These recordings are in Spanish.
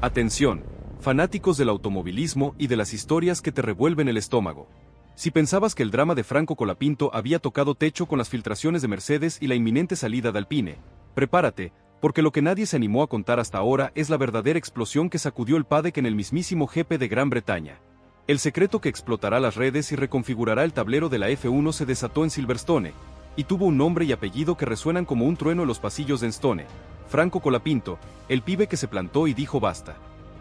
Atención, fanáticos del automovilismo y de las historias que te revuelven el estómago. Si pensabas que el drama de Franco Colapinto había tocado techo con las filtraciones de Mercedes y la inminente salida de Alpine, prepárate, porque lo que nadie se animó a contar hasta ahora es la verdadera explosión que sacudió el paddock en el mismísimo GP de Gran Bretaña. El secreto que explotará las redes y reconfigurará el tablero de la F1 se desató en Silverstone, y tuvo un nombre y apellido que resuenan como un trueno en los pasillos de Enstone: Franco Colapinto, el pibe que se plantó y dijo basta.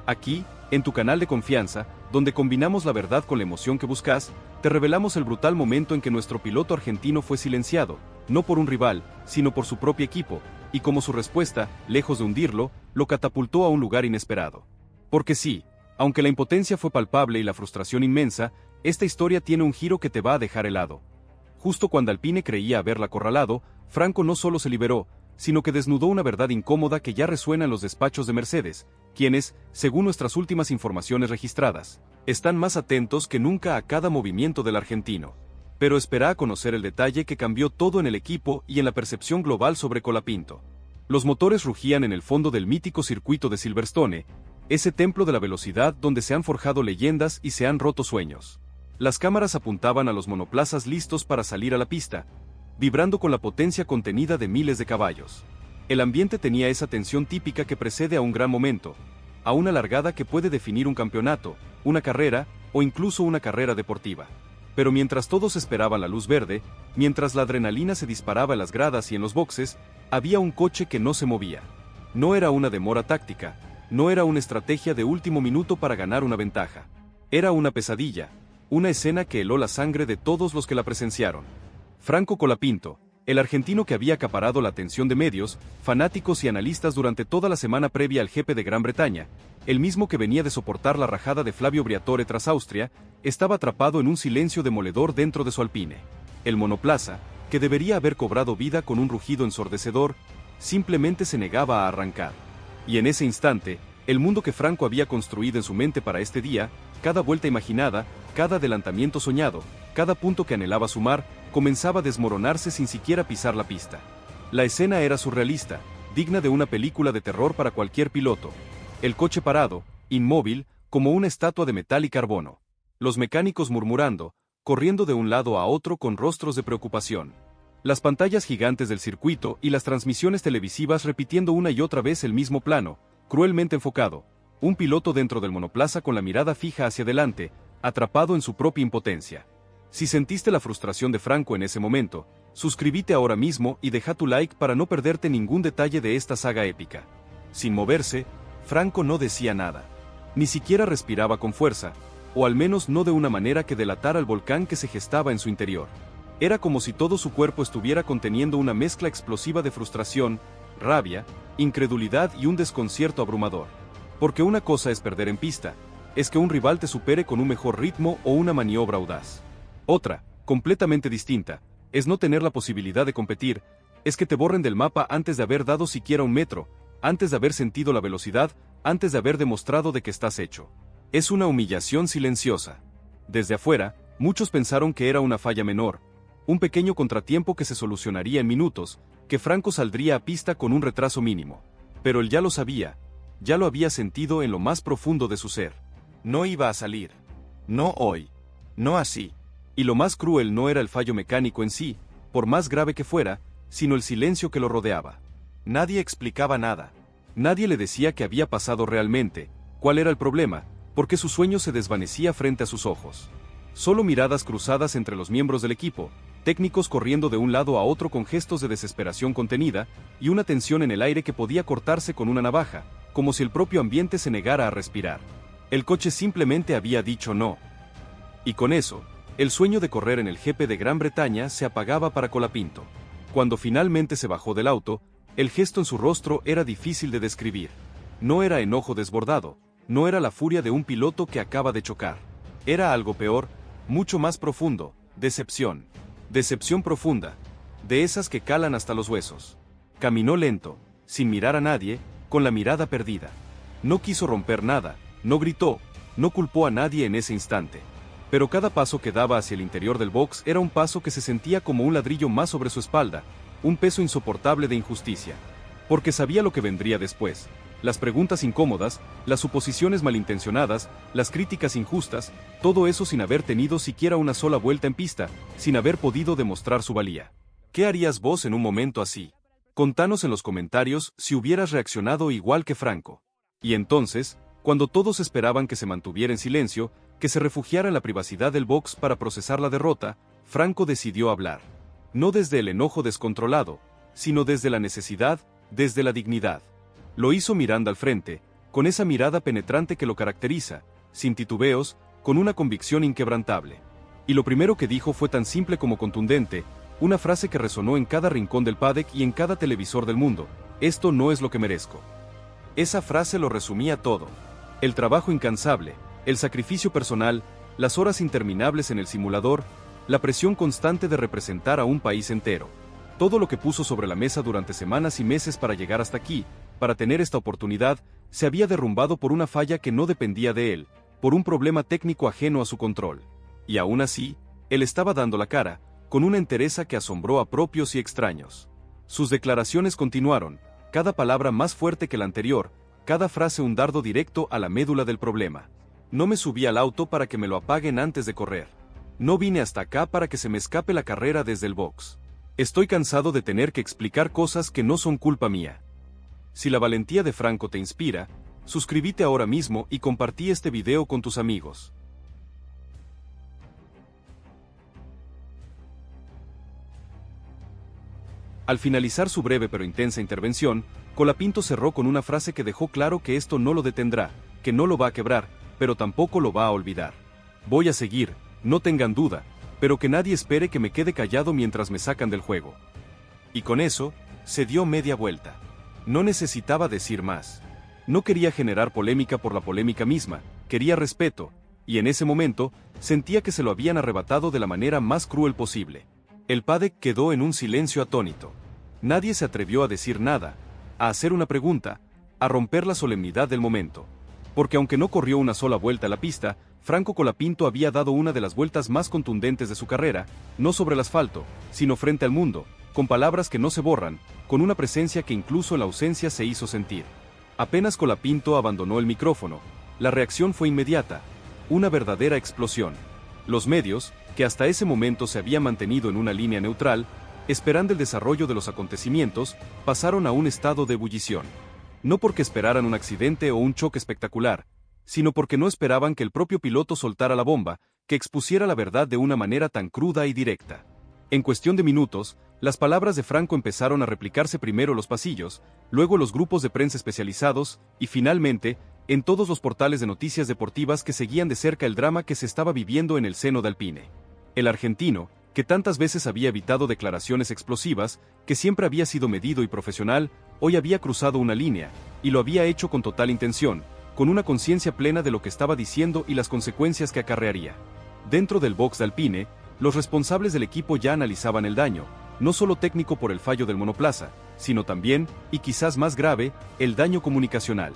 Aquí, en tu canal de confianza, donde combinamos la verdad con la emoción que buscas, te revelamos el brutal momento en que nuestro piloto argentino fue silenciado, no por un rival, sino por su propio equipo, y como su respuesta, lejos de hundirlo, lo catapultó a un lugar inesperado. Porque sí, aunque la impotencia fue palpable y la frustración inmensa, esta historia tiene un giro que te va a dejar helado. Justo cuando Alpine creía haberla acorralado, Franco no solo se liberó, sino que desnudó una verdad incómoda que ya resuena en los despachos de Mercedes, quienes, según nuestras últimas informaciones registradas, están más atentos que nunca a cada movimiento del argentino. Pero espera a conocer el detalle que cambió todo en el equipo y en la percepción global sobre Colapinto. Los motores rugían en el fondo del mítico circuito de Silverstone, ese templo de la velocidad donde se han forjado leyendas y se han roto sueños. Las cámaras apuntaban a los monoplazas listos para salir a la pista, vibrando con la potencia contenida de miles de caballos. El ambiente tenía esa tensión típica que precede a un gran momento, a una largada que puede definir un campeonato, una carrera, o incluso una carrera deportiva. Pero mientras todos esperaban la luz verde, mientras la adrenalina se disparaba en las gradas y en los boxes, había un coche que no se movía. No era una demora táctica, no era una estrategia de último minuto para ganar una ventaja. Era una pesadilla, una escena que heló la sangre de todos los que la presenciaron. Franco Colapinto, el argentino que había acaparado la atención de medios, fanáticos y analistas durante toda la semana previa al GP de Gran Bretaña, el mismo que venía de soportar la rajada de Flavio Briatore tras Austria, estaba atrapado en un silencio demoledor dentro de su Alpine. El monoplaza, que debería haber cobrado vida con un rugido ensordecedor, simplemente se negaba a arrancar. Y en ese instante, el mundo que Franco había construido en su mente para este día, cada vuelta imaginada, cada adelantamiento soñado, cada punto que anhelaba sumar, comenzaba a desmoronarse sin siquiera pisar la pista. La escena era surrealista, digna de una película de terror para cualquier piloto. El coche parado, inmóvil, como una estatua de metal y carbono. Los mecánicos murmurando, corriendo de un lado a otro con rostros de preocupación. Las pantallas gigantes del circuito y las transmisiones televisivas repitiendo una y otra vez el mismo plano, cruelmente enfocado. Un piloto dentro del monoplaza con la mirada fija hacia adelante, atrapado en su propia impotencia. Si sentiste la frustración de Franco en ese momento, suscríbete ahora mismo y deja tu like para no perderte ningún detalle de esta saga épica. Sin moverse, Franco no decía nada. Ni siquiera respiraba con fuerza, o al menos no de una manera que delatara el volcán que se gestaba en su interior. Era como si todo su cuerpo estuviera conteniendo una mezcla explosiva de frustración, rabia, incredulidad y un desconcierto abrumador. Porque una cosa es perder en pista, es que un rival te supere con un mejor ritmo o una maniobra audaz. Otra, completamente distinta, es no tener la posibilidad de competir, es que te borren del mapa antes de haber dado siquiera un metro, antes de haber sentido la velocidad, antes de haber demostrado de que estás hecho. Es una humillación silenciosa. Desde afuera, muchos pensaron que era una falla menor, un pequeño contratiempo que se solucionaría en minutos, que Franco saldría a pista con un retraso mínimo. Pero él ya lo sabía, ya lo había sentido en lo más profundo de su ser. No iba a salir. No hoy. No así. Y lo más cruel no era el fallo mecánico en sí, por más grave que fuera, sino el silencio que lo rodeaba. Nadie explicaba nada. Nadie le decía qué había pasado realmente, cuál era el problema, porque su sueño se desvanecía frente a sus ojos. Solo miradas cruzadas entre los miembros del equipo, técnicos corriendo de un lado a otro con gestos de desesperación contenida, y una tensión en el aire que podía cortarse con una navaja, como si el propio ambiente se negara a respirar. El coche simplemente había dicho no. Y con eso, el sueño de correr en el GP de Gran Bretaña se apagaba para Colapinto. Cuando finalmente se bajó del auto, el gesto en su rostro era difícil de describir. No era enojo desbordado, no era la furia de un piloto que acaba de chocar. Era algo peor, mucho más profundo, decepción. Decepción profunda, de esas que calan hasta los huesos. Caminó lento, sin mirar a nadie, con la mirada perdida. No quiso romper nada, no gritó, no culpó a nadie en ese instante. Pero cada paso que daba hacia el interior del box era un paso que se sentía como un ladrillo más sobre su espalda, un peso insoportable de injusticia. Porque sabía lo que vendría después. Las preguntas incómodas, las suposiciones malintencionadas, las críticas injustas, todo eso sin haber tenido siquiera una sola vuelta en pista, sin haber podido demostrar su valía. ¿Qué harías vos en un momento así? Contanos en los comentarios si hubieras reaccionado igual que Franco. Y entonces, cuando todos esperaban que se mantuviera en silencio, que se refugiara en la privacidad del box para procesar la derrota, Franco decidió hablar. No desde el enojo descontrolado, sino desde la necesidad, desde la dignidad. Lo hizo mirando al frente, con esa mirada penetrante que lo caracteriza, sin titubeos, con una convicción inquebrantable. Y lo primero que dijo fue tan simple como contundente, una frase que resonó en cada rincón del paddock y en cada televisor del mundo: esto no es lo que merezco. Esa frase lo resumía todo. El trabajo incansable, el sacrificio personal, las horas interminables en el simulador, la presión constante de representar a un país entero. Todo lo que puso sobre la mesa durante semanas y meses para llegar hasta aquí, para tener esta oportunidad, se había derrumbado por una falla que no dependía de él, por un problema técnico ajeno a su control. Y aún así, él estaba dando la cara, con una entereza que asombró a propios y extraños. Sus declaraciones continuaron, cada palabra más fuerte que la anterior, cada frase un dardo directo a la médula del problema. No me subí al auto para que me lo apaguen antes de correr. No vine hasta acá para que se me escape la carrera desde el box. Estoy cansado de tener que explicar cosas que no son culpa mía. Si la valentía de Franco te inspira, suscríbete ahora mismo y compartí este video con tus amigos. Al finalizar su breve pero intensa intervención, Colapinto cerró con una frase que dejó claro que esto no lo detendrá, que no lo va a quebrar, pero tampoco lo va a olvidar. Voy a seguir, no tengan duda, pero que nadie espere que me quede callado mientras me sacan del juego. Y con eso, se dio media vuelta. No necesitaba decir más. No quería generar polémica por la polémica misma, quería respeto, y en ese momento, sentía que se lo habían arrebatado de la manera más cruel posible. El paddock quedó en un silencio atónito. Nadie se atrevió a decir nada, a hacer una pregunta, a romper la solemnidad del momento. Porque aunque no corrió una sola vuelta a la pista, Franco Colapinto había dado una de las vueltas más contundentes de su carrera, no sobre el asfalto, sino frente al mundo, con palabras que no se borran, con una presencia que incluso en la ausencia se hizo sentir. Apenas Colapinto abandonó el micrófono, la reacción fue inmediata, una verdadera explosión. Los medios, que hasta ese momento se habían mantenido en una línea neutral, esperando el desarrollo de los acontecimientos, pasaron a un estado de ebullición. No porque esperaran un accidente o un choque espectacular, sino porque no esperaban que el propio piloto soltara la bomba, que expusiera la verdad de una manera tan cruda y directa. En cuestión de minutos, las palabras de Franco empezaron a replicarse primero los pasillos, luego los grupos de prensa especializados, y finalmente, en todos los portales de noticias deportivas que seguían de cerca el drama que se estaba viviendo en el seno de Alpine. El argentino, que tantas veces había evitado declaraciones explosivas, que siempre había sido medido y profesional, hoy había cruzado una línea, y lo había hecho con total intención, con una conciencia plena de lo que estaba diciendo y las consecuencias que acarrearía. Dentro del box de Alpine, los responsables del equipo ya analizaban el daño, no solo técnico por el fallo del monoplaza, sino también, y quizás más grave, el daño comunicacional.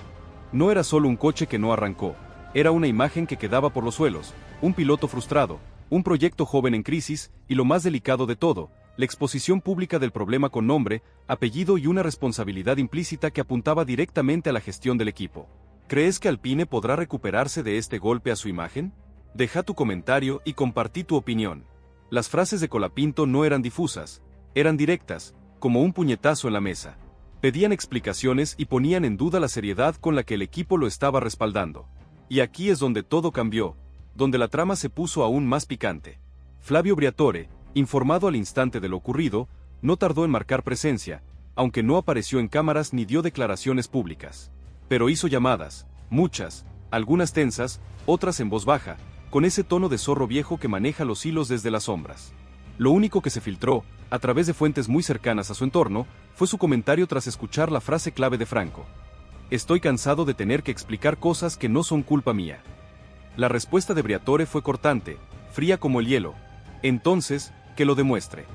No era solo un coche que no arrancó, era una imagen que quedaba por los suelos, un piloto frustrado, un proyecto joven en crisis, y lo más delicado de todo, la exposición pública del problema con nombre, apellido y una responsabilidad implícita que apuntaba directamente a la gestión del equipo. ¿Crees que Alpine podrá recuperarse de este golpe a su imagen? Deja tu comentario y compartí tu opinión. Las frases de Colapinto no eran difusas, eran directas, como un puñetazo en la mesa. Pedían explicaciones y ponían en duda la seriedad con la que el equipo lo estaba respaldando. Y aquí es donde todo cambió, donde la trama se puso aún más picante. Flavio Briatore, informado al instante de lo ocurrido, no tardó en marcar presencia, aunque no apareció en cámaras ni dio declaraciones públicas. Pero hizo llamadas, muchas, algunas tensas, otras en voz baja, con ese tono de zorro viejo que maneja los hilos desde las sombras. Lo único que se filtró, a través de fuentes muy cercanas a su entorno, fue su comentario tras escuchar la frase clave de Franco. Estoy cansado de tener que explicar cosas que no son culpa mía. La respuesta de Briatore fue cortante, fría como el hielo. Entonces, que lo demuestre.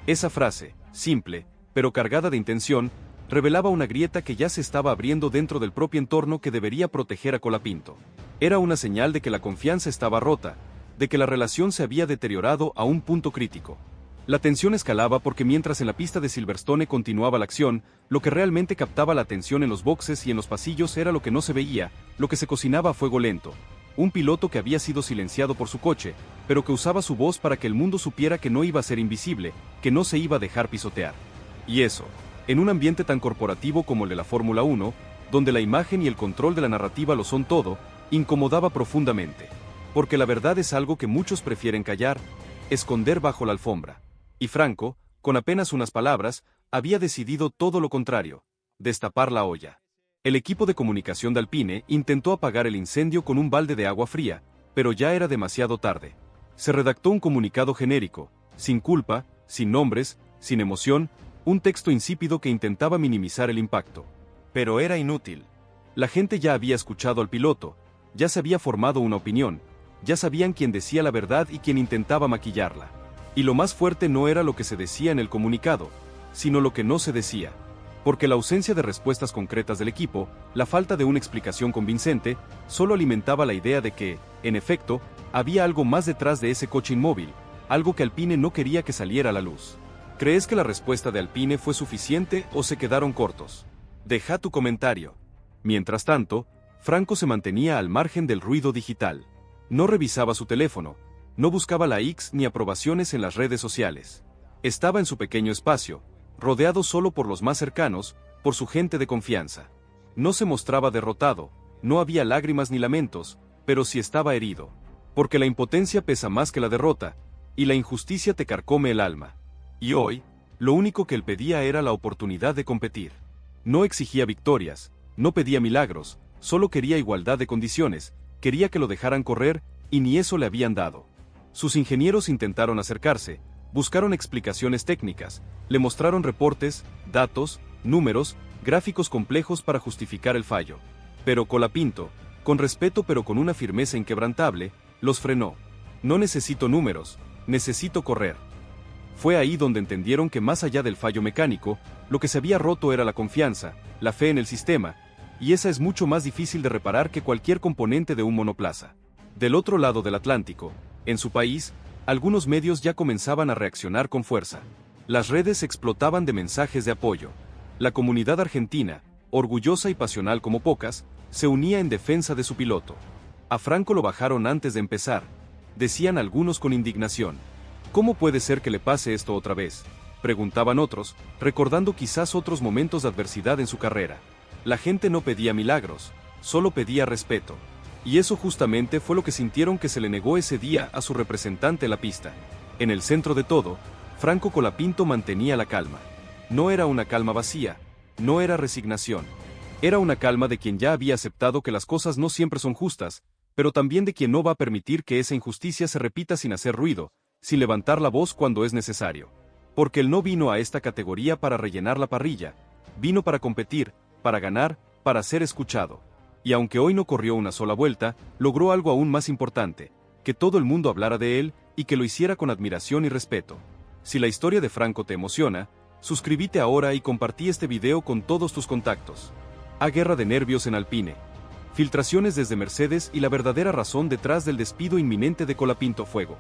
Esa frase, simple, pero cargada de intención, revelaba una grieta que ya se estaba abriendo dentro del propio entorno que debería proteger a Colapinto. Era una señal de que la confianza estaba rota, de que la relación se había deteriorado a un punto crítico. La tensión escalaba porque mientras en la pista de Silverstone continuaba la acción, lo que realmente captaba la atención en los boxes y en los pasillos era lo que no se veía, lo que se cocinaba a fuego lento. Un piloto que había sido silenciado por su coche, pero que usaba su voz para que el mundo supiera que no iba a ser invisible, que no se iba a dejar pisotear. Y eso, en un ambiente tan corporativo como el de la Fórmula 1, donde la imagen y el control de la narrativa lo son todo, incomodaba profundamente. Porque la verdad es algo que muchos prefieren callar, esconder bajo la alfombra. Y Franco, con apenas unas palabras, había decidido todo lo contrario: destapar la olla. El equipo de comunicación de Alpine intentó apagar el incendio con un balde de agua fría, pero ya era demasiado tarde. Se redactó un comunicado genérico, sin culpa, sin nombres, sin emoción, un texto insípido que intentaba minimizar el impacto. Pero era inútil. La gente ya había escuchado al piloto, ya se había formado una opinión, ya sabían quién decía la verdad y quién intentaba maquillarla. Y lo más fuerte no era lo que se decía en el comunicado, sino lo que no se decía. Porque la ausencia de respuestas concretas del equipo, la falta de una explicación convincente, solo alimentaba la idea de que, en efecto, había algo más detrás de ese coche inmóvil, algo que Alpine no quería que saliera a la luz. ¿Crees que la respuesta de Alpine fue suficiente o se quedaron cortos? Deja tu comentario. Mientras tanto, Franco se mantenía al margen del ruido digital. No revisaba su teléfono, no buscaba likes ni aprobaciones en las redes sociales. Estaba en su pequeño espacio, rodeado solo por los más cercanos, por su gente de confianza. No se mostraba derrotado, no había lágrimas ni lamentos, pero sí estaba herido. Porque la impotencia pesa más que la derrota, y la injusticia te carcome el alma. Y hoy, lo único que él pedía era la oportunidad de competir. No exigía victorias, no pedía milagros, solo quería igualdad de condiciones, quería que lo dejaran correr, y ni eso le habían dado. Sus ingenieros intentaron acercarse, buscaron explicaciones técnicas, le mostraron reportes, datos, números, gráficos complejos para justificar el fallo. Pero Colapinto, con respeto pero con una firmeza inquebrantable, los frenó. No necesito números, necesito correr. Fue ahí donde entendieron que más allá del fallo mecánico, lo que se había roto era la confianza, la fe en el sistema, y esa es mucho más difícil de reparar que cualquier componente de un monoplaza. Del otro lado del Atlántico, en su país, algunos medios ya comenzaban a reaccionar con fuerza. Las redes explotaban de mensajes de apoyo. La comunidad argentina, orgullosa y pasional como pocas, se unía en defensa de su piloto. A Franco lo bajaron antes de empezar, decían algunos con indignación. ¿Cómo puede ser que le pase esto otra vez?, preguntaban otros, recordando quizás otros momentos de adversidad en su carrera. La gente no pedía milagros, solo pedía respeto. Y eso justamente fue lo que sintieron que se le negó ese día a su representante en la pista. En el centro de todo, Franco Colapinto mantenía la calma. No era una calma vacía, no era resignación. Era una calma de quien ya había aceptado que las cosas no siempre son justas, pero también de quien no va a permitir que esa injusticia se repita sin hacer ruido, sin levantar la voz cuando es necesario. Porque él no vino a esta categoría para rellenar la parrilla, vino para competir, para ganar, para ser escuchado. Y aunque hoy no corrió una sola vuelta, logró algo aún más importante: que todo el mundo hablara de él, y que lo hiciera con admiración y respeto. Si la historia de Franco te emociona, suscríbete ahora y compartí este video con todos tus contactos. A guerra de nervios en Alpine. Filtraciones desde Mercedes y la verdadera razón detrás del despido inminente de Colapinto. Fuego.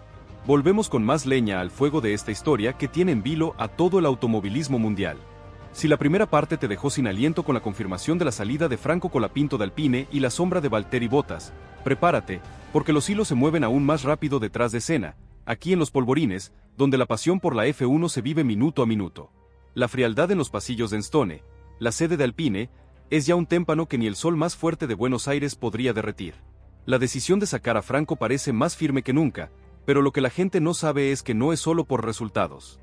Volvemos con más leña al fuego de esta historia que tiene en vilo a todo el automovilismo mundial. Si la primera parte te dejó sin aliento con la confirmación de la salida de Franco Colapinto de Alpine y la sombra de Valtteri Bottas, prepárate, porque los hilos se mueven aún más rápido detrás de escena, aquí en los polvorines, donde la pasión por la F1 se vive minuto a minuto. La frialdad en los pasillos de Enstone, la sede de Alpine, es ya un témpano que ni el sol más fuerte de Buenos Aires podría derretir. La decisión de sacar a Franco parece más firme que nunca, pero lo que la gente no sabe es que no es solo por resultados.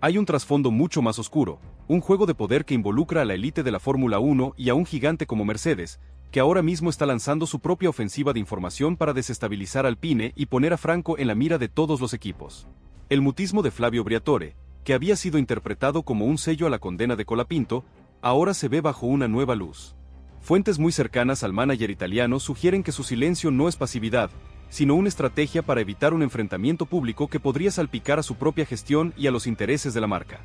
Hay un trasfondo mucho más oscuro, un juego de poder que involucra a la élite de la Fórmula 1 y a un gigante como Mercedes, que ahora mismo está lanzando su propia ofensiva de información para desestabilizar Alpine y poner a Franco en la mira de todos los equipos. El mutismo de Flavio Briatore, que había sido interpretado como un sello a la condena de Colapinto, ahora se ve bajo una nueva luz. Fuentes muy cercanas al manager italiano sugieren que su silencio no es pasividad, sino una estrategia para evitar un enfrentamiento público que podría salpicar a su propia gestión y a los intereses de la marca.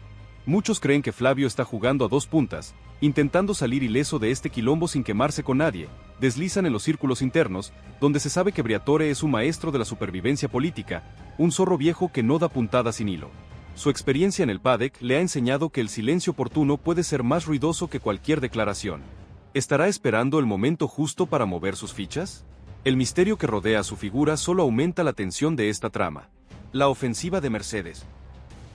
Muchos creen que Flavio está jugando a dos puntas, intentando salir ileso de este quilombo sin quemarse con nadie. Deslizan en los círculos internos, donde se sabe que Briatore es un maestro de la supervivencia política, un zorro viejo que no da puntada sin hilo. Su experiencia en el paddock le ha enseñado que el silencio oportuno puede ser más ruidoso que cualquier declaración. ¿Estará esperando el momento justo para mover sus fichas? El misterio que rodea a su figura solo aumenta la tensión de esta trama. La ofensiva de Mercedes.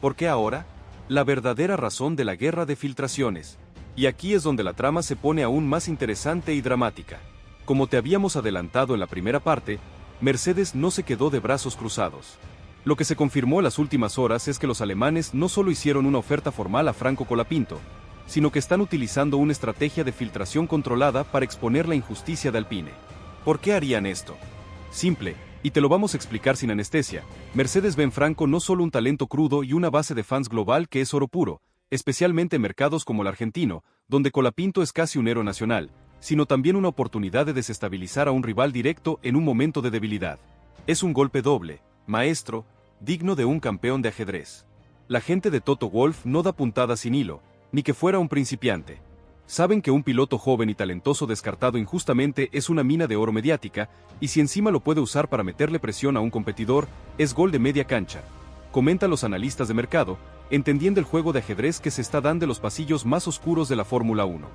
¿Por qué ahora? La verdadera razón de la guerra de filtraciones. Y aquí es donde la trama se pone aún más interesante y dramática. Como te habíamos adelantado en la primera parte, Mercedes no se quedó de brazos cruzados. Lo que se confirmó en las últimas horas es que los alemanes no solo hicieron una oferta formal a Franco Colapinto, sino que están utilizando una estrategia de filtración controlada para exponer la injusticia de Alpine. ¿Por qué harían esto? Simple, y te lo vamos a explicar sin anestesia. Mercedes ve en Franco no solo un talento crudo y una base de fans global que es oro puro, especialmente en mercados como el argentino, donde Colapinto es casi un héroe nacional, sino también una oportunidad de desestabilizar a un rival directo en un momento de debilidad. Es un golpe doble, maestro, digno de un campeón de ajedrez. La gente de Toto Wolff no da puntada sin hilo, ni que fuera un principiante. Saben que un piloto joven y talentoso descartado injustamente es una mina de oro mediática, y si encima lo puede usar para meterle presión a un competidor, es gol de media cancha. Comentan los analistas de mercado, entendiendo el juego de ajedrez que se está dando en los pasillos más oscuros de la Fórmula 1.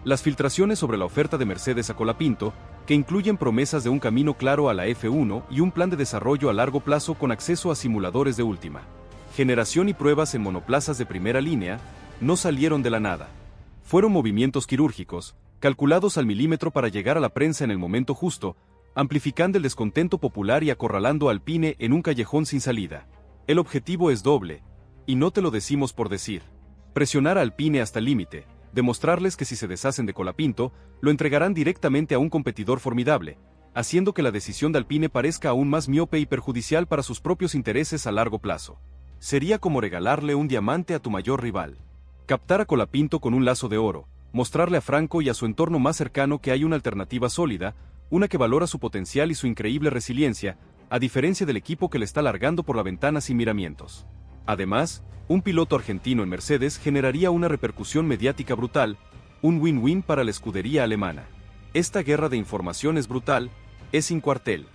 Las filtraciones sobre la oferta de Mercedes a Colapinto, que incluyen promesas de un camino claro a la F1 y un plan de desarrollo a largo plazo con acceso a simuladores de última generación y pruebas en monoplazas de primera línea, no salieron de la nada. Fueron movimientos quirúrgicos, calculados al milímetro para llegar a la prensa en el momento justo, amplificando el descontento popular y acorralando a Alpine en un callejón sin salida. El objetivo es doble, y no te lo decimos por decir. Presionar a Alpine hasta el límite, demostrarles que si se deshacen de Colapinto, lo entregarán directamente a un competidor formidable, haciendo que la decisión de Alpine parezca aún más miope y perjudicial para sus propios intereses a largo plazo. Sería como regalarle un diamante a tu mayor rival. Captar a Colapinto con un lazo de oro, mostrarle a Franco y a su entorno más cercano que hay una alternativa sólida, una que valora su potencial y su increíble resiliencia, a diferencia del equipo que le está largando por la ventana sin miramientos. Además, un piloto argentino en Mercedes generaría una repercusión mediática brutal, un win-win para la escudería alemana. Esta guerra de información es brutal, es sin cuartel.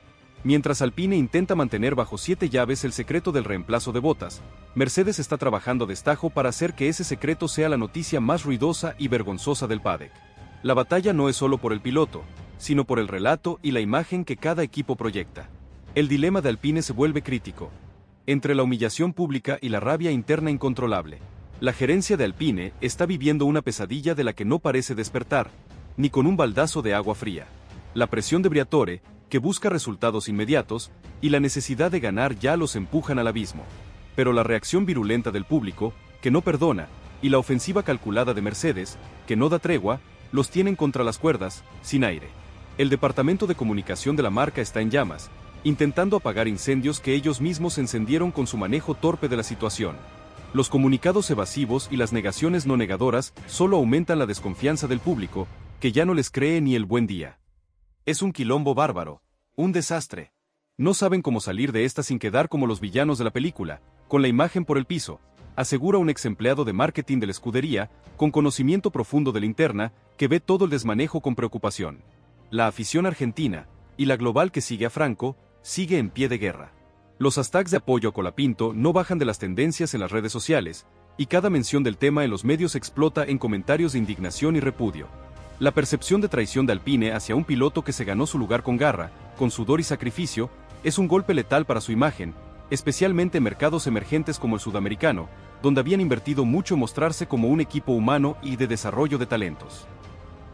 Mientras Alpine intenta mantener bajo 7 llaves el secreto del reemplazo de Bottas, Mercedes está trabajando a destajo para hacer que ese secreto sea la noticia más ruidosa y vergonzosa del paddock. La batalla no es solo por el piloto, sino por el relato y la imagen que cada equipo proyecta. El dilema de Alpine se vuelve crítico. Entre la humillación pública y la rabia interna incontrolable, la gerencia de Alpine está viviendo una pesadilla de la que no parece despertar, ni con un baldazo de agua fría. La presión de Briatore, que busca resultados inmediatos, y la necesidad de ganar ya los empujan al abismo. Pero la reacción virulenta del público, que no perdona, y la ofensiva calculada de Mercedes, que no da tregua, los tienen contra las cuerdas, sin aire. El departamento de comunicación de la marca está en llamas, intentando apagar incendios que ellos mismos encendieron con su manejo torpe de la situación. Los comunicados evasivos y las negaciones no negadoras solo aumentan la desconfianza del público, que ya no les cree ni el buen día. Es un quilombo bárbaro, un desastre. No saben cómo salir de esta sin quedar como los villanos de la película, con la imagen por el piso, asegura un ex empleado de marketing de la escudería, con conocimiento profundo de la interna, que ve todo el desmanejo con preocupación. La afición argentina, y la global que sigue a Franco, sigue en pie de guerra. Los hashtags de apoyo a Colapinto no bajan de las tendencias en las redes sociales, y cada mención del tema en los medios explota en comentarios de indignación y repudio. La percepción de traición de Alpine hacia un piloto que se ganó su lugar con garra, con sudor y sacrificio, es un golpe letal para su imagen, especialmente en mercados emergentes como el sudamericano, donde habían invertido mucho en mostrarse como un equipo humano y de desarrollo de talentos.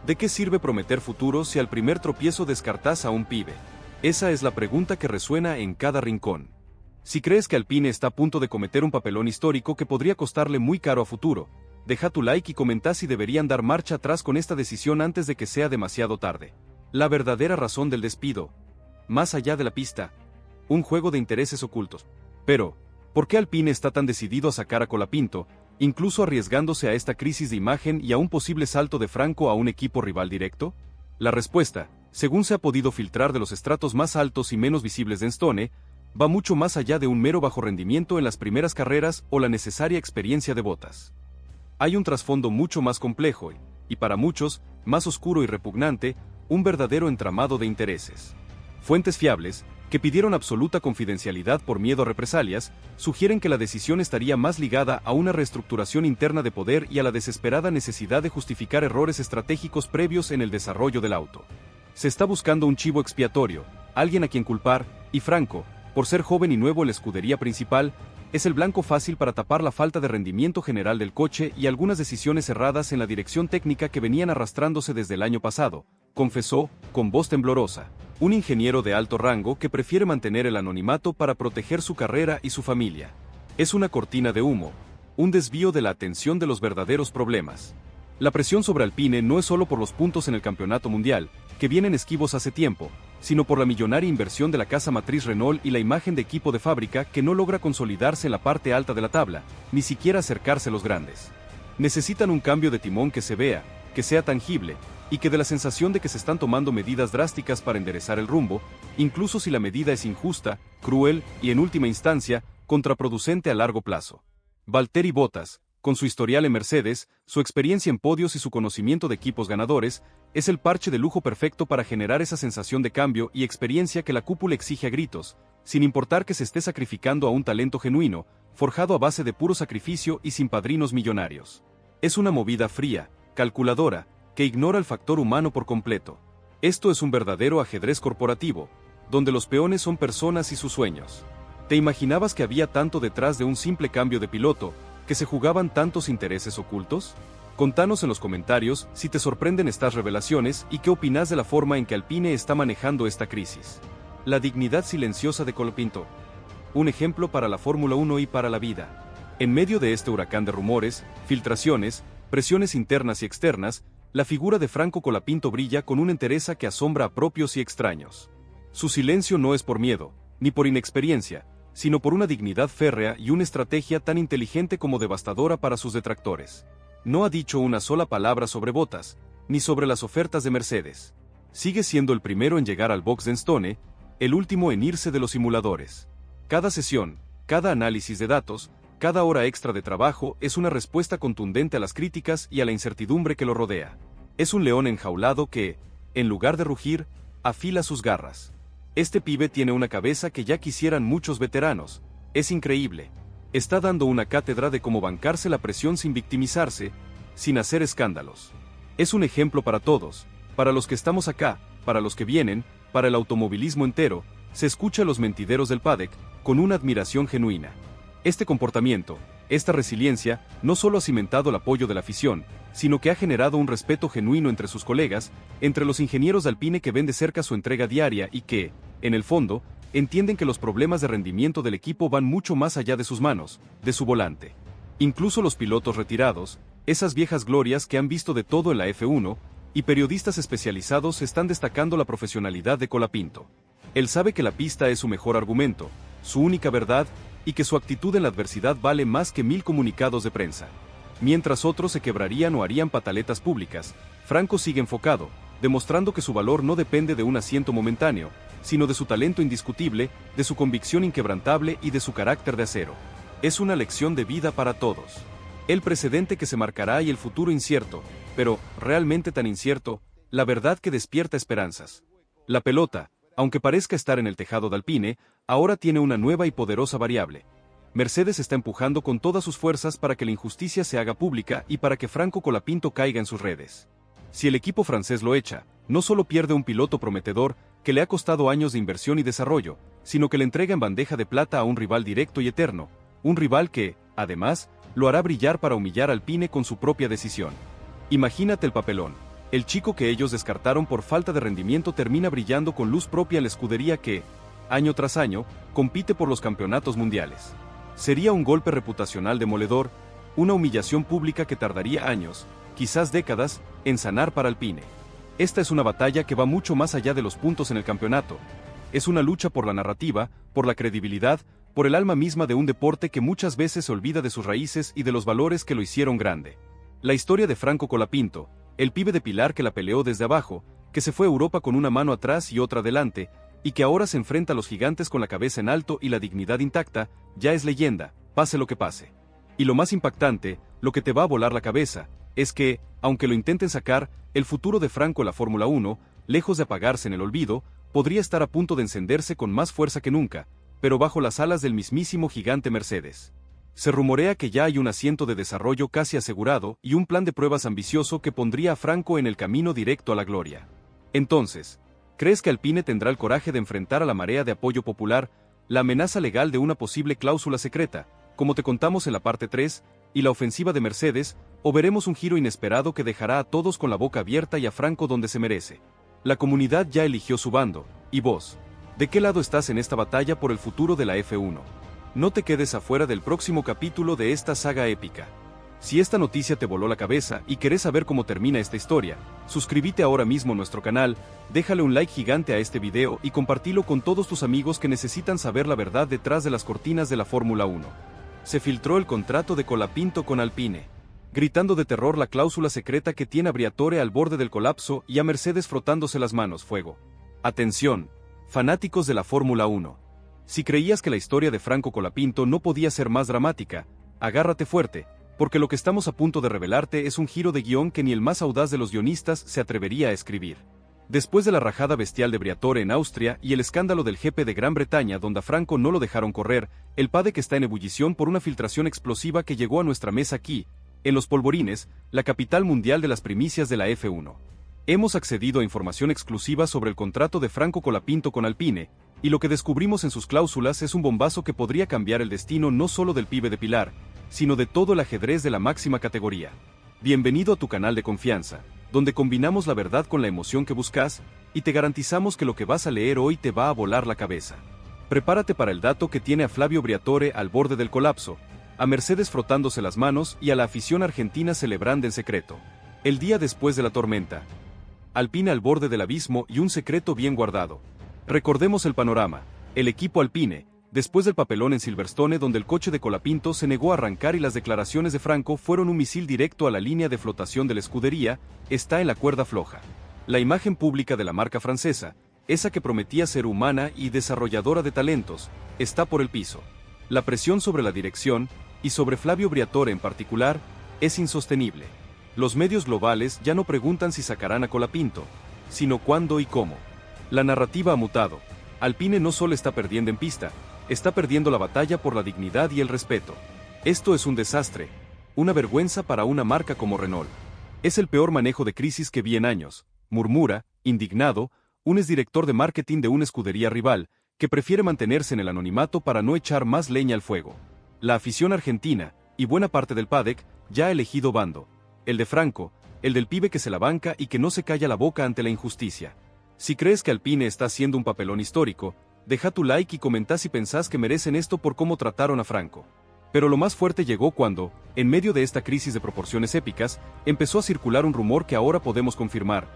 ¿De qué sirve prometer futuro si al primer tropiezo descartás a un pibe? Esa es la pregunta que resuena en cada rincón. Si crees que Alpine está a punto de cometer un papelón histórico que podría costarle muy caro a futuro, deja tu like y comenta si deberían dar marcha atrás con esta decisión antes de que sea demasiado tarde. La verdadera razón del despido. Más allá de la pista. Un juego de intereses ocultos. Pero, ¿por qué Alpine está tan decidido a sacar a Colapinto, incluso arriesgándose a esta crisis de imagen y a un posible salto de Franco a un equipo rival directo? La respuesta, según se ha podido filtrar de los estratos más altos y menos visibles de Enstone, va mucho más allá de un mero bajo rendimiento en las primeras carreras o la necesaria experiencia de Bottas. Hay un trasfondo mucho más complejo y para muchos, más oscuro y repugnante, un verdadero entramado de intereses. Fuentes fiables, que pidieron absoluta confidencialidad por miedo a represalias, sugieren que la decisión estaría más ligada a una reestructuración interna de poder y a la desesperada necesidad de justificar errores estratégicos previos en el desarrollo del auto. Se está buscando un chivo expiatorio, alguien a quien culpar, y Franco, por ser joven y nuevo en la escudería principal, es el blanco fácil para tapar la falta de rendimiento general del coche y algunas decisiones erradas en la dirección técnica que venían arrastrándose desde el año pasado, confesó, con voz temblorosa, un ingeniero de alto rango que prefiere mantener el anonimato para proteger su carrera y su familia. Es una cortina de humo, un desvío de la atención de los verdaderos problemas. La presión sobre Alpine no es solo por los puntos en el campeonato mundial, que vienen esquivos hace tiempo, sino por la millonaria inversión de la casa matriz Renault y la imagen de equipo de fábrica que no logra consolidarse en la parte alta de la tabla, ni siquiera acercarse a los grandes. Necesitan un cambio de timón que se vea, que sea tangible, y que dé la sensación de que se están tomando medidas drásticas para enderezar el rumbo, incluso si la medida es injusta, cruel y, en última instancia, contraproducente a largo plazo. Valtteri Bottas, con su historial en Mercedes, su experiencia en podios y su conocimiento de equipos ganadores, es el parche de lujo perfecto para generar esa sensación de cambio y experiencia que la cúpula exige a gritos, sin importar que se esté sacrificando a un talento genuino, forjado a base de puro sacrificio y sin padrinos millonarios. Es una movida fría, calculadora, que ignora el factor humano por completo. Esto es un verdadero ajedrez corporativo, donde los peones son personas y sus sueños. ¿Te imaginabas que había tanto detrás de un simple cambio de piloto, que se jugaban tantos intereses ocultos? Contanos en los comentarios si te sorprenden estas revelaciones y qué opinas de la forma en que Alpine está manejando esta crisis. La dignidad silenciosa de Colapinto. Un ejemplo para la Fórmula 1 y para la vida. En medio de este huracán de rumores, filtraciones, presiones internas y externas, la figura de Franco Colapinto brilla con una entereza que asombra a propios y extraños. Su silencio no es por miedo, ni por inexperiencia, sino por una dignidad férrea y una estrategia tan inteligente como devastadora para sus detractores. No ha dicho una sola palabra sobre Bottas, ni sobre las ofertas de Mercedes. Sigue siendo el primero en llegar al box de Stone, el último en irse de los simuladores. Cada sesión, cada análisis de datos, cada hora extra de trabajo es una respuesta contundente a las críticas y a la incertidumbre que lo rodea. Es un león enjaulado que, en lugar de rugir, afila sus garras. Este pibe tiene una cabeza que ya quisieran muchos veteranos. Es increíble. Está dando una cátedra de cómo bancarse la presión sin victimizarse, sin hacer escándalos. Es un ejemplo para todos, para los que estamos acá, para los que vienen, para el automovilismo entero. Se escucha a los mentideros del paddock con una admiración genuina. Este comportamiento, esta resiliencia, no solo ha cimentado el apoyo de la afición, sino que ha generado un respeto genuino entre sus colegas, entre los ingenieros de Alpine que ven de cerca su entrega diaria y que, en el fondo, entienden que los problemas de rendimiento del equipo van mucho más allá de sus manos, de su volante. Incluso los pilotos retirados, esas viejas glorias que han visto de todo en la F1, y periodistas especializados están destacando la profesionalidad de Colapinto. Él sabe que la pista es su mejor argumento, su única verdad, y que su actitud en la adversidad vale más que 1000 comunicados de prensa. Mientras otros se quebrarían o harían pataletas públicas, Franco sigue enfocado, demostrando que su valor no depende de un asiento momentáneo, sino de su talento indiscutible, de su convicción inquebrantable y de su carácter de acero. Es una lección de vida para todos. El precedente que se marcará y el futuro incierto, pero, realmente tan incierto, la verdad que despierta esperanzas. La pelota, aunque parezca estar en el tejado de Alpine, ahora tiene una nueva y poderosa variable. Mercedes está empujando con todas sus fuerzas para que la injusticia se haga pública y para que Franco Colapinto caiga en sus redes. Si el equipo francés lo echa, no solo pierde un piloto prometedor, que le ha costado años de inversión y desarrollo, sino que le entrega en bandeja de plata a un rival directo y eterno, un rival que, además, lo hará brillar para humillar a Alpine con su propia decisión. Imagínate el papelón. El chico que ellos descartaron por falta de rendimiento termina brillando con luz propia en la escudería que, año tras año, compite por los campeonatos mundiales. Sería un golpe reputacional demoledor, una humillación pública que tardaría años, quizás décadas, en sanar para Alpine. Esta es una batalla que va mucho más allá de los puntos en el campeonato. Es una lucha por la narrativa, por la credibilidad, por el alma misma de un deporte que muchas veces se olvida de sus raíces y de los valores que lo hicieron grande. La historia de Franco Colapinto, el pibe de Pilar que la peleó desde abajo, que se fue a Europa con una mano atrás y otra adelante, y que ahora se enfrenta a los gigantes con la cabeza en alto y la dignidad intacta, ya es leyenda, pase lo que pase. Y lo más impactante, lo que te va a volar la cabeza, es que, aunque lo intenten sacar, el futuro de Franco en la Fórmula 1, lejos de apagarse en el olvido, podría estar a punto de encenderse con más fuerza que nunca, pero bajo las alas del mismísimo gigante Mercedes. Se rumorea que ya hay un asiento de desarrollo casi asegurado y un plan de pruebas ambicioso que pondría a Franco en el camino directo a la gloria. Entonces, ¿crees que Alpine tendrá el coraje de enfrentar a la marea de apoyo popular, la amenaza legal de una posible cláusula secreta, como te contamos en la parte 3, y la ofensiva de Mercedes, o veremos un giro inesperado que dejará a todos con la boca abierta y a Franco donde se merece? La comunidad ya eligió su bando, ¿y vos? ¿De qué lado estás en esta batalla por el futuro de la F1? No te quedes afuera del próximo capítulo de esta saga épica. Si esta noticia te voló la cabeza y querés saber cómo termina esta historia, suscríbete ahora mismo a nuestro canal, déjale un like gigante a este video y compartilo con todos tus amigos que necesitan saber la verdad detrás de las cortinas de la Fórmula 1. Se filtró el contrato de Colapinto con Alpine, gritando de terror la cláusula secreta que tiene a Briatore al borde del colapso y a Mercedes frotándose las manos. Fuego. Atención, fanáticos de la Fórmula 1. Si creías que la historia de Franco Colapinto no podía ser más dramática, agárrate fuerte, porque lo que estamos a punto de revelarte es un giro de guión que ni el más audaz de los guionistas se atrevería a escribir. Después de la rajada bestial de Briatore en Austria y el escándalo del GP de Gran Bretaña donde a Franco no lo dejaron correr, el paddock está en ebullición por una filtración explosiva que llegó a nuestra mesa aquí, en Los Polvorines, la capital mundial de las primicias de la F1. Hemos accedido a información exclusiva sobre el contrato de Franco Colapinto con Alpine, y lo que descubrimos en sus cláusulas es un bombazo que podría cambiar el destino no solo del pibe de Pilar, sino de todo el ajedrez de la máxima categoría. Bienvenido a tu canal de confianza, donde combinamos la verdad con la emoción que buscas, y te garantizamos que lo que vas a leer hoy te va a volar la cabeza. Prepárate para el dato que tiene a Flavio Briatore al borde del colapso, a Mercedes frotándose las manos y a la afición argentina celebrando en secreto. El día después de la tormenta. Alpine al borde del abismo y un secreto bien guardado. Recordemos el panorama. El equipo Alpine, después del papelón en Silverstone donde el coche de Colapinto se negó a arrancar y las declaraciones de Franco fueron un misil directo a la línea de flotación de la escudería, está en la cuerda floja. La imagen pública de la marca francesa, esa que prometía ser humana y desarrolladora de talentos, está por el piso. La presión sobre la dirección, y sobre Flavio Briatore en particular, es insostenible. Los medios globales ya no preguntan si sacarán a Colapinto, sino cuándo y cómo. La narrativa ha mutado. Alpine no solo está perdiendo en pista, está perdiendo la batalla por la dignidad y el respeto. Esto es un desastre, una vergüenza para una marca como Renault. Es el peor manejo de crisis que vi en años, murmura, indignado, un exdirector de marketing de una escudería rival, que prefiere mantenerse en el anonimato para no echar más leña al fuego. La afición argentina, y buena parte del paddock, ya ha elegido bando. El de Franco, el del pibe que se la banca y que no se calla la boca ante la injusticia. Si crees que Alpine está haciendo un papelón histórico, deja tu like y comenta si pensás que merecen esto por cómo trataron a Franco. Pero lo más fuerte llegó cuando, en medio de esta crisis de proporciones épicas, empezó a circular un rumor que ahora podemos confirmar.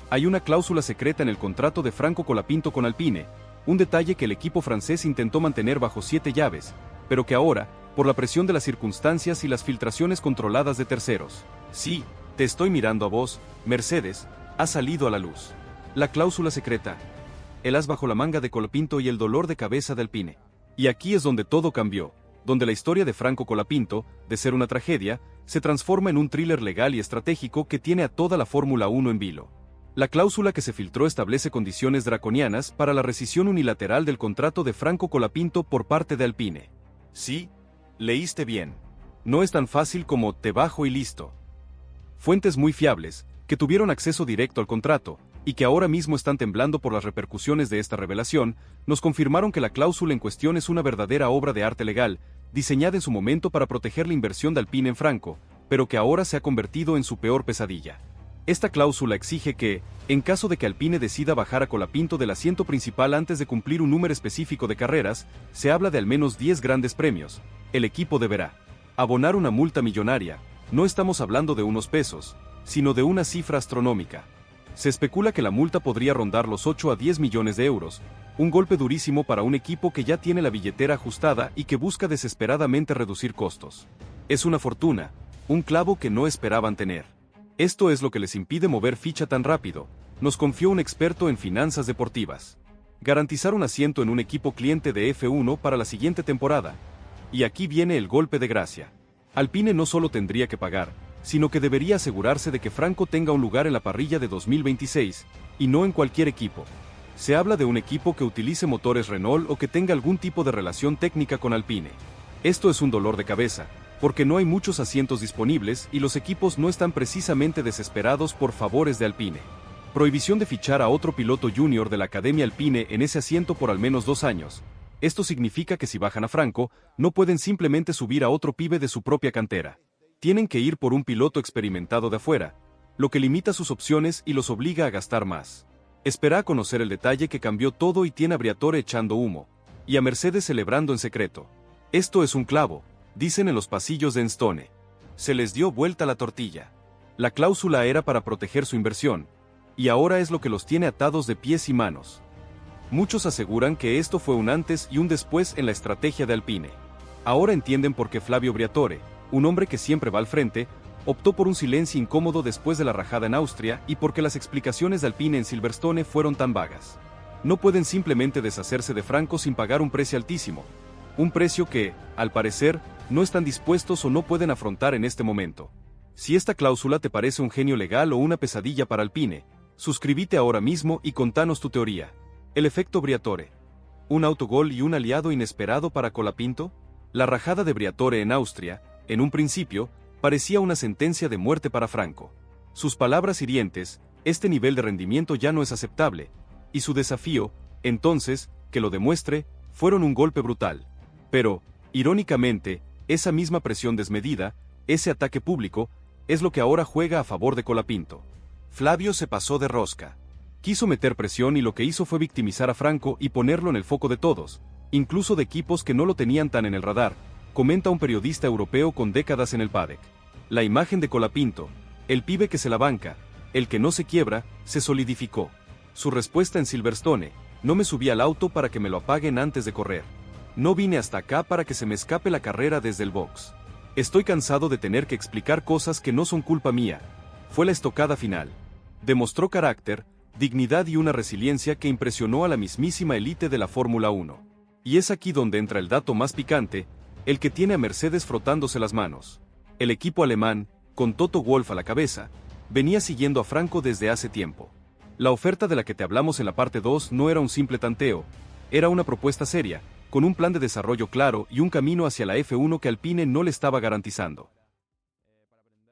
Hay una cláusula secreta en el contrato de Franco Colapinto con Alpine, un detalle que el equipo francés intentó mantener bajo 7 llaves, pero que ahora, por la presión de las circunstancias y las filtraciones controladas de terceros, sí, te estoy mirando a vos, Mercedes, ha salido a la luz. La cláusula secreta. El as bajo la manga de Colapinto y el dolor de cabeza de Alpine. Y aquí es donde todo cambió, donde la historia de Franco Colapinto, de ser una tragedia, se transforma en un thriller legal y estratégico que tiene a toda la Fórmula 1 en vilo. La cláusula que se filtró establece condiciones draconianas para la rescisión unilateral del contrato de Franco Colapinto por parte de Alpine. Sí, leíste bien. No es tan fácil como te bajo y listo. Fuentes muy fiables, que tuvieron acceso directo al contrato, y que ahora mismo están temblando por las repercusiones de esta revelación, nos confirmaron que la cláusula en cuestión es una verdadera obra de arte legal, diseñada en su momento para proteger la inversión de Alpine en Franco, pero que ahora se ha convertido en su peor pesadilla. Esta cláusula exige que, en caso de que Alpine decida bajar a Colapinto del asiento principal antes de cumplir un número específico de carreras, se habla de al menos 10 grandes premios, el equipo deberá abonar una multa millonaria, no estamos hablando de unos pesos, sino de una cifra astronómica. Se especula que la multa podría rondar los 8 a 10 millones de euros, un golpe durísimo para un equipo que ya tiene la billetera ajustada y que busca desesperadamente reducir costos. Es una fortuna, un clavo que no esperaban tener. Esto es lo que les impide mover ficha tan rápido, nos confió un experto en finanzas deportivas. Garantizar un asiento en un equipo cliente de F1 para la siguiente temporada. Y aquí viene el golpe de gracia. Alpine no solo tendría que pagar, sino que debería asegurarse de que Franco tenga un lugar en la parrilla de 2026, y no en cualquier equipo. Se habla de un equipo que utilice motores Renault o que tenga algún tipo de relación técnica con Alpine. Esto es un dolor de cabeza, porque no hay muchos asientos disponibles y los equipos no están precisamente desesperados por favores de Alpine. Prohibición de fichar a otro piloto junior de la Academia Alpine en ese asiento por al menos 2 años. Esto significa que si bajan a Franco, no pueden simplemente subir a otro pibe de su propia cantera. Tienen que ir por un piloto experimentado de afuera, lo que limita sus opciones y los obliga a gastar más. Espera a conocer el detalle que cambió todo y tiene a Briatore echando humo, y a Mercedes celebrando en secreto. Esto es un clavo, dicen en los pasillos de Enstone. Se les dio vuelta la tortilla. La cláusula era para proteger su inversión, y ahora es lo que los tiene atados de pies y manos. Muchos aseguran que esto fue un antes y un después en la estrategia de Alpine. Ahora entienden por qué Flavio Briatore, un hombre que siempre va al frente, optó por un silencio incómodo después de la rajada en Austria y porque las explicaciones de Alpine en Silverstone fueron tan vagas. No pueden simplemente deshacerse de Franco sin pagar un precio altísimo. Un precio que, al parecer, no están dispuestos o no pueden afrontar en este momento. Si esta cláusula te parece un genio legal o una pesadilla para Alpine, suscríbete ahora mismo y contanos tu teoría. El efecto Briatore. ¿Un autogol y un aliado inesperado para Colapinto? La rajada de Briatore en Austria, en un principio, parecía una sentencia de muerte para Franco. Sus palabras hirientes, este nivel de rendimiento ya no es aceptable, y su desafío, entonces, que lo demuestre, fueron un golpe brutal. Pero, irónicamente, esa misma presión desmedida, ese ataque público, es lo que ahora juega a favor de Colapinto. Flavio se pasó de rosca. Quiso meter presión y lo que hizo fue victimizar a Franco y ponerlo en el foco de todos, incluso de equipos que no lo tenían tan en el radar, comenta un periodista europeo con décadas en el paddock. La imagen de Colapinto, el pibe que se la banca, el que no se quiebra, se solidificó. Su respuesta en Silverstone: no me subí al auto para que me lo apaguen antes de correr. No vine hasta acá para que se me escape la carrera desde el box. Estoy cansado de tener que explicar cosas que no son culpa mía. Fue la estocada final. Demostró carácter, dignidad y una resiliencia que impresionó a la mismísima élite de la Fórmula 1. Y es aquí donde entra el dato más picante, el que tiene a Mercedes frotándose las manos. El equipo alemán, con Toto Wolff a la cabeza, venía siguiendo a Franco desde hace tiempo. La oferta de la que te hablamos en la parte 2 no era un simple tanteo, era una propuesta seria, con un plan de desarrollo claro y un camino hacia la F1 que Alpine no le estaba garantizando.